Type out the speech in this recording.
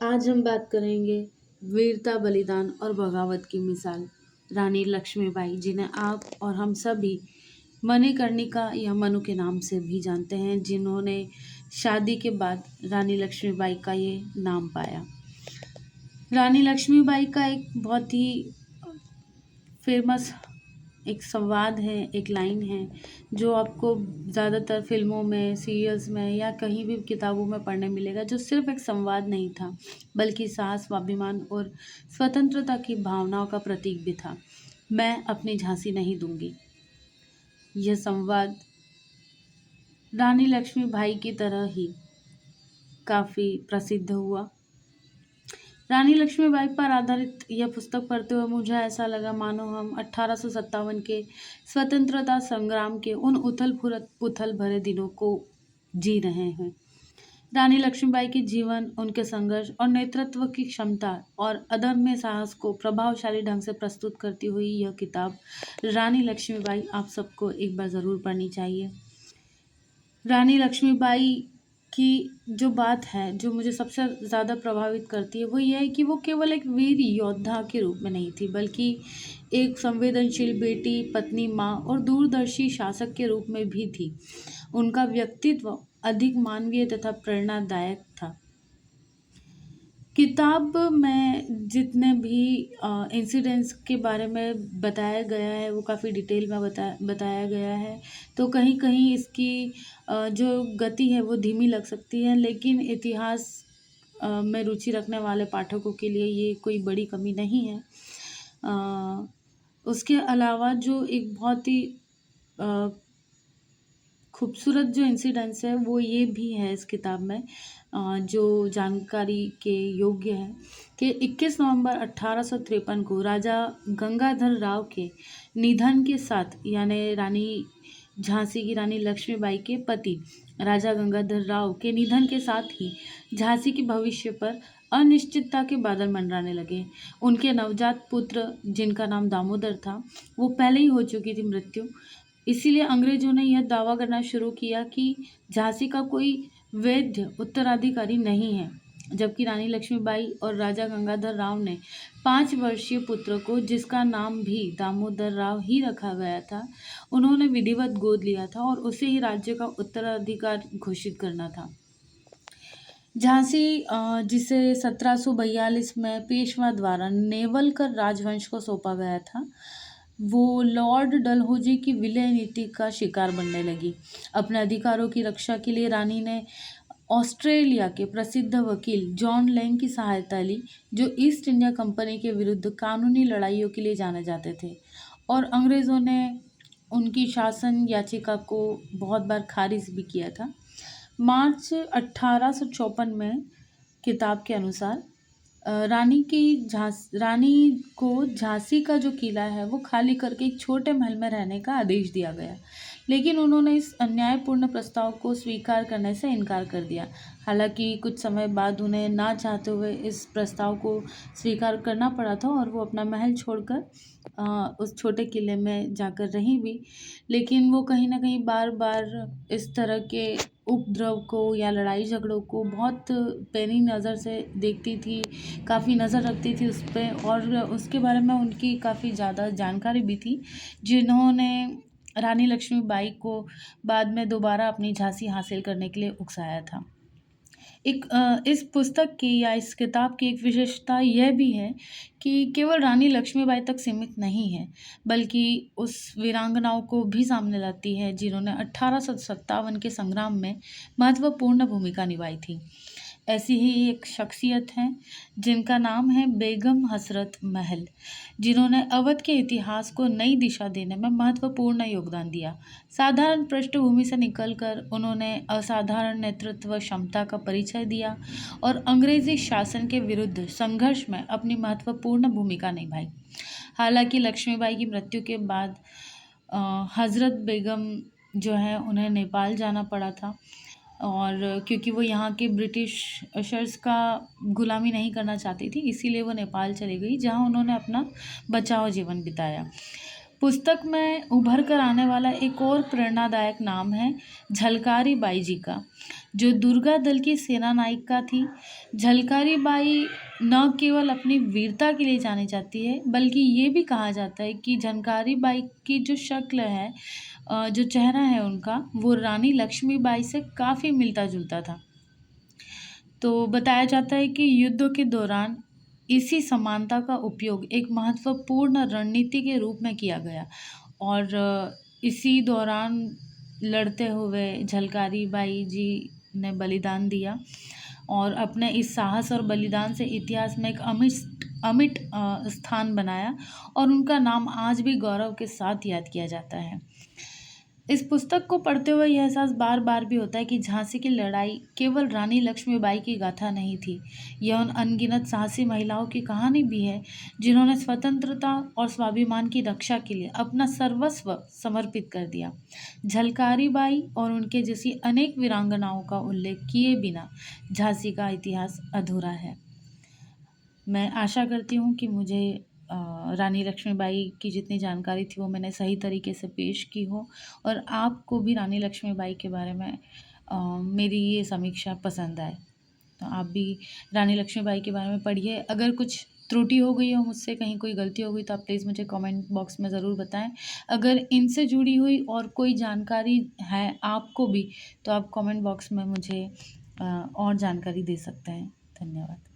आज हम बात करेंगे वीरता, बलिदान और बगावत की मिसाल रानी लक्ष्मीबाई, जिन्हें आप और हम सभी मणिकर्णिका या मनु के नाम से भी जानते हैं, जिन्होंने शादी के बाद रानी लक्ष्मीबाई का ये नाम पाया। रानी लक्ष्मीबाई का एक बहुत ही फेमस एक संवाद है, एक लाइन है, जो आपको ज़्यादातर फ़िल्मों में, सीरियल्स में या कहीं भी किताबों में पढ़ने मिलेगा, जो सिर्फ़ एक संवाद नहीं था, बल्कि साहस, स्वाभिमान और स्वतंत्रता की भावनाओं का प्रतीक भी था। मैं अपनी झांसी नहीं दूँगी। यह संवाद रानी लक्ष्मीबाई की तरह ही काफ़ी प्रसिद्ध हुआ। रानी लक्ष्मीबाई पर आधारित यह पुस्तक पढ़ते हुए मुझे ऐसा लगा मानो हम 1857 के स्वतंत्रता संग्राम के उन उथल भरे दिनों को जी रहे हैं। रानी लक्ष्मीबाई के जीवन, उनके संघर्ष और नेतृत्व की क्षमता और अदम्य साहस को प्रभावशाली ढंग से प्रस्तुत करती हुई यह किताब रानी लक्ष्मीबाई आप सबको एक बार ज़रूर पढ़नी चाहिए। रानी लक्ष्मीबाई की जो बात है, जो मुझे सबसे ज़्यादा प्रभावित करती है, वो ये है कि वो केवल एक वीर योद्धा के रूप में नहीं थी, बल्कि एक संवेदनशील बेटी, पत्नी, माँ और दूरदर्शी शासक के रूप में भी थी। उनका व्यक्तित्व अधिक मानवीय तथा प्रेरणादायक था। किताब में जितने भी इंसिडेंट्स के बारे में बताया गया है, वो काफ़ी डिटेल में बताया गया है। तो कहीं-कहीं इसकी जो गति है वो धीमी लग सकती है, लेकिन इतिहास में रुचि रखने वाले पाठकों के लिए ये कोई बड़ी कमी नहीं है। उसके अलावा जो एक बहुत ही अ, खूबसूरत जो इंसिडेंट्स है वो ये भी है इस किताब में, जो जानकारी के योग्य है कि 21 नवंबर 1853 को राजा गंगाधर राव के निधन के साथ, यानी झांसी की रानी लक्ष्मीबाई के पति राजा गंगाधर राव के निधन के साथ ही झांसी के भविष्य पर अनिश्चितता के बादल मंडराने लगे। उनके नवजात पुत्र, जिनका नाम दामोदर था, वो पहले ही हो चुकी थी मृत्यु। इसीलिए अंग्रेजों ने यह दावा करना शुरू किया कि झांसी का कोई वैध उत्तराधिकारी नहीं है, जबकि रानी लक्ष्मीबाई और राजा गंगाधर राव ने 5 वर्षीय पुत्र को, जिसका नाम भी दामोदर राव ही रखा गया था, उन्होंने विधिवत गोद लिया था और उसे ही राज्य का उत्तराधिकार घोषित करना था। झांसी, जिसे 1742 में पेशवा द्वारा नेवलकर राजवंश को सौंपा गया था, वो लॉर्ड डलहौजी की विलय नीति का शिकार बनने लगी। अपने अधिकारों की रक्षा के लिए रानी ने ऑस्ट्रेलिया के प्रसिद्ध वकील जॉन लैंग की सहायता ली, जो ईस्ट इंडिया कंपनी के विरुद्ध कानूनी लड़ाइयों के लिए जाने जाते थे, और अंग्रेज़ों ने उनकी शासन याचिका को बहुत बार खारिज भी किया था। मार्च 1854 में किताब के अनुसार रानी को झांसी का जो किला है वो खाली करके एक छोटे महल में रहने का आदेश दिया गया, लेकिन उन्होंने इस अन्यायपूर्ण प्रस्ताव को स्वीकार करने से इनकार कर दिया। हालांकि कुछ समय बाद उन्हें ना चाहते हुए इस प्रस्ताव को स्वीकार करना पड़ा था और वो अपना महल छोड़कर उस छोटे किले में जाकर रही भी, लेकिन वो कहीं ना कहीं बार बार इस तरह के उपद्रव को या लड़ाई झगड़ों को बहुत पैनी नज़र से देखती थी, काफ़ी नज़र रखती थी उस पे, और उसके बारे में उनकी काफ़ी ज़्यादा जानकारी भी थी, जिन्होंने रानी लक्ष्मीबाई को बाद में दोबारा अपनी झांसी हासिल करने के लिए उकसाया था। इस पुस्तक की या इस किताब की एक विशेषता यह भी है कि केवल रानी लक्ष्मीबाई तक सीमित नहीं है, बल्कि उस वीरांगनाओं को भी सामने लाती है, जिन्होंने 1857 के संग्राम में महत्वपूर्ण भूमिका निभाई थी। ऐसी ही एक शख्सियत है जिनका नाम है बेगम हसरत महल, जिन्होंने अवध के इतिहास को नई दिशा देने में महत्वपूर्ण योगदान दिया। साधारण पृष्ठभूमि से निकलकर उन्होंने असाधारण नेतृत्व क्षमता का परिचय दिया और अंग्रेजी शासन के विरुद्ध संघर्ष में अपनी महत्वपूर्ण भूमिका निभाई। हालांकि लक्ष्मीबाई की मृत्यु के बाद हज़रत बेगम जो है उन्हें नेपाल जाना पड़ा था, और क्योंकि वो यहाँ के ब्रिटिशर्स का गुलामी नहीं करना चाहती थी, इसीलिए वो नेपाल चली गई, जहाँ उन्होंने अपना बचाव जीवन बिताया। पुस्तक में उभर कर आने वाला एक और प्रेरणादायक नाम है झलकारी बाई जी का, जो दुर्गा दल की सेना नायिका थी। झलकारी बाई न केवल अपनी वीरता के लिए जानी जाती है, बल्कि ये भी कहा जाता है कि झलकारी बाई की जो शक्ल है, जो चेहरा है उनका, वो रानी लक्ष्मीबाई से काफ़ी मिलता-जुलता था। तो बताया जाता है कि युद्धों के दौरान इसी समानता का उपयोग एक महत्वपूर्ण रणनीति के रूप में किया गया और इसी दौरान लड़ते हुए झलकारी बाई जी ने बलिदान दिया और अपने इस साहस और बलिदान से इतिहास में एक अमिट अमिट स्थान बनाया और उनका नाम आज भी गौरव के साथ याद किया जाता है। इस पुस्तक को पढ़ते हुए यह एहसास बार बार भी होता है कि झांसी की लड़ाई केवल रानी लक्ष्मीबाई की गाथा नहीं थी, यह उन अनगिनत साहसी महिलाओं की कहानी भी है जिन्होंने स्वतंत्रता और स्वाभिमान की रक्षा के लिए अपना सर्वस्व समर्पित कर दिया। झलकारी बाई और उनके जैसी अनेक वीरांगनाओं का उल्लेख किए बिना झांसी का इतिहास अधूरा है। मैं आशा करती हूँ कि मुझे रानी लक्ष्मीबाई की जितनी जानकारी थी वो मैंने सही तरीके से पेश की हो और आपको भी रानी लक्ष्मीबाई के बारे में मेरी ये समीक्षा पसंद आए। तो आप भी रानी लक्ष्मीबाई के बारे में पढ़िए। अगर कुछ त्रुटि हो गई हो मुझसे, कहीं कोई गलती हो गई, तो आप प्लीज़ मुझे कमेंट बॉक्स में ज़रूर बताएं। अगर इनसे जुड़ी हुई और कोई जानकारी है आपको भी, तो आप कमेंट बॉक्स में मुझे और जानकारी दे सकते हैं। धन्यवाद।